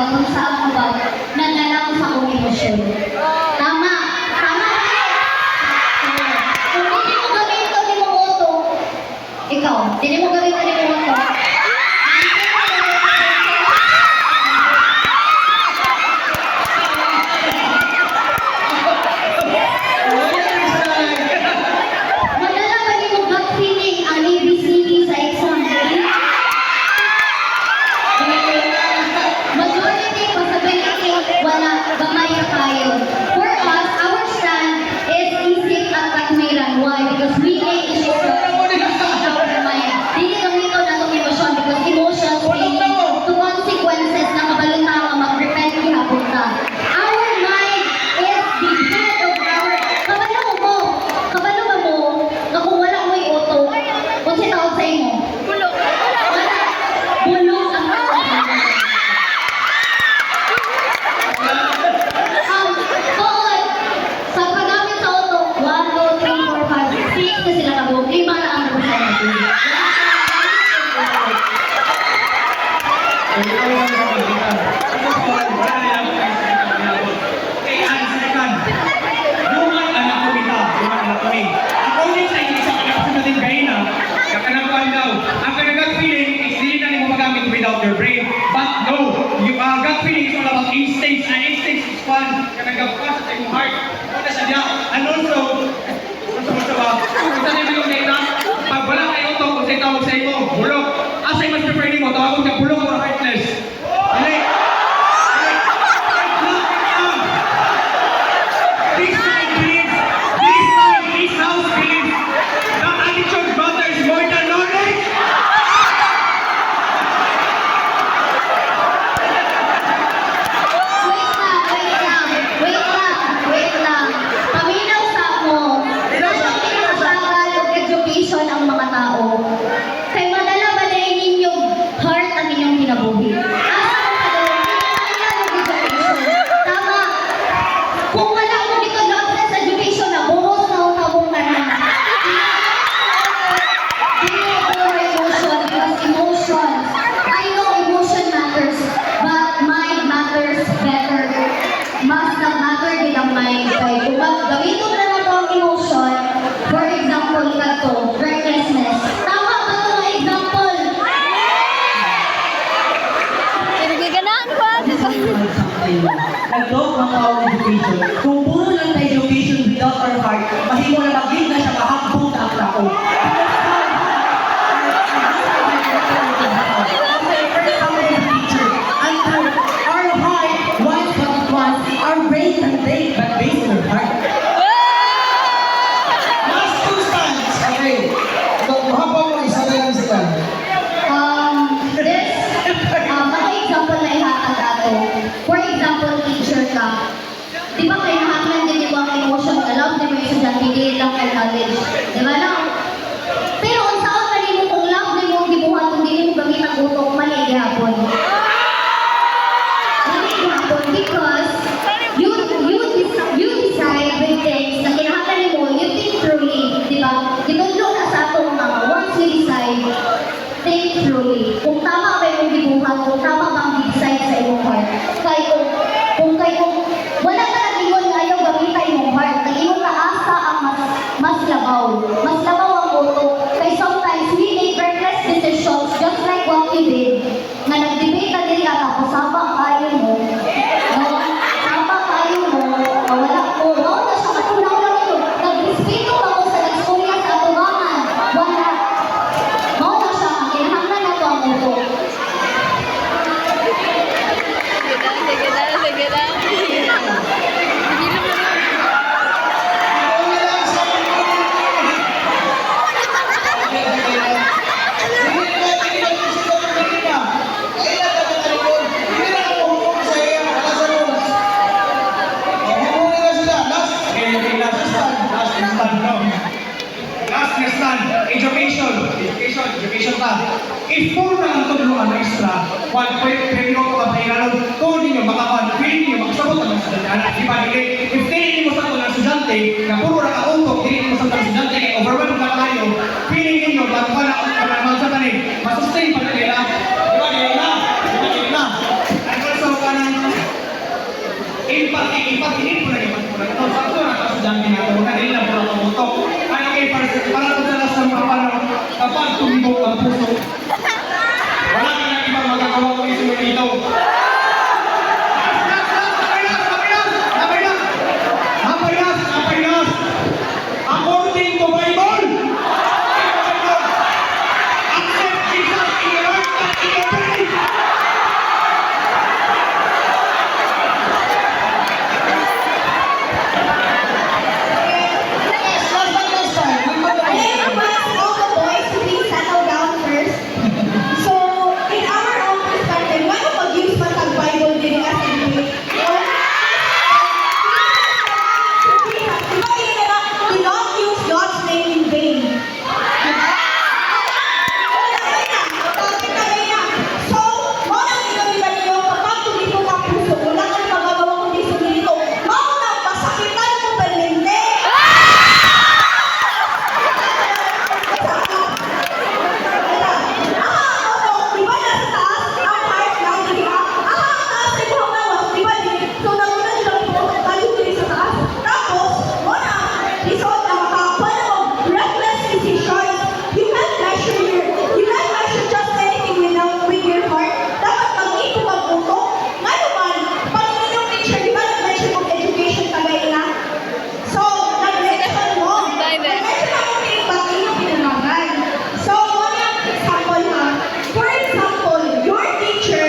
about kung saan about nadala ko sa akong emosyon. Tama! Tama kung hindi mo gawin ito, hindi mo auto, ikaw, hindi mo gawin ito, hindi mo auto, without your brain. But no, gut feeling is all about instincts. And instincts is fun. Kanagapkas sa iyong heart. Una sa diya. And also, kung saan yung data, pag wala kayo ito, kung sa'yo tawag sa iyo, bulok. Asa'y mas prefer mo, tawag ka bulok or heartless. Dali. This house believes that attitude matters more than knowledge. Ang mga tao, kay madala ba na inyong heart ang inyong kinabuhi? Asa ang education? Tama. Kung wala mo dito love sa education na buhos na utabong ka na. Emotion, because emotions. I know emotion matters, but mind matters better. Mas nag-matter din ang mind. Kaya kung gawin ko na lang ito ang emotion, for example, kato, recklessness. Tama ba ito ang example? Pinagiganahan ba? Nag-talk ng tao education. Kung puro lang na education without our heart, mahimo na mag-lead na siya mahapong na ang tao. Our heart wants what it wants. Our brain can think, but based on our heart. Last two stands. Okay. Habang mo isa na lang sila. Mga example na ihatag ato. For example, teacher ka. Di ba kayo nakaklan din yung ang emotion na love, di ba yung isang hindi lang kay knowledge. Di ba lang? Pero ang saan ka rin mo kung love, di mo ang gibuhat, kung di mo gamit ang utok, mali gihapon. Mali gihapon because you decide with things na kinahanglan mo, you think truly. Di ba? Gitudlo na sa atong mga once you decide, think truly. Kung tama ba yung gibuhat, kung tama ba ang decide sa iyong heart. Kung wala ka nag-ingon na ayaw gamita iyong heart, nag-ingon na asa ang mas labaw. Mas labaw ang uto. Kaya sometimes we make reckless decisions just like what you did. Na nag-debate na dili tapos sabang kayo mo. No? Sabang kayo mo. Wala ko. No? Na siya katunaw lang ito. Nag-respeto ako sa nag-storya sa atumangan. Wala. No? Na siya. Kinahanglan na ito ang uto. Sige na. Una lang sa mga. Hindi na gusto ko kanina. Kailan ka matalikod? Hindi na ako hukom sa iyo. Alasaros. Hukumin na sila. Last. Okay, last stand, no? Last na stand, education pa. If puro na lang tulungan na extra, pwede ko kapahiran, kung ninyo makapan, pwede ninyo makasabot ang mga estudyante. Di ba, if hindi mo sa mga estudyante, na puro na kautok, hindi mo sa mga estudyante, overwhelmed na kayo, pwede ninyo, bago pa na mga sa tanin, masustain pa na nila. Di ba, nila na? And also, ng empathy po na ipat po na ito. Sakto na ito sa dami na ito. Kanil na po na tumutok. Ano kay para ito sa last ng mga panahon kapag tumibok ang puso. Wala ka na ibang magagawa ko ito dito. According to Bible, accept Jesus in your heart and in your faith. Last time. I am asking all the boys to please settle down first. So, in our own perspective, why don't mag-use man ang Bible din as a debate? Diba yun na lang, do not use God's name in vain. Diba? So, wala nila niyo kapag tumipog ang puso, wala kang magagawa kundi sumilito. Mauna, masakitan mo permente. So, nag-mention mo. Nag-mention ako ng empathy na pinanagan. So, one example ha. For example, your teacher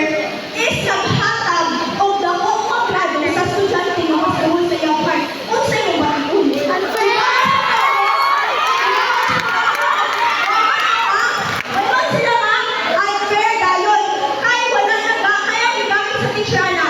is naghatag o dakong magrado sa estudyante nga masuhol sa iyong heart. Unsa mo ba yun? Ayun sila nga, unfair dayon. Kaya wala na ba? Kaya may gamit sa teacher na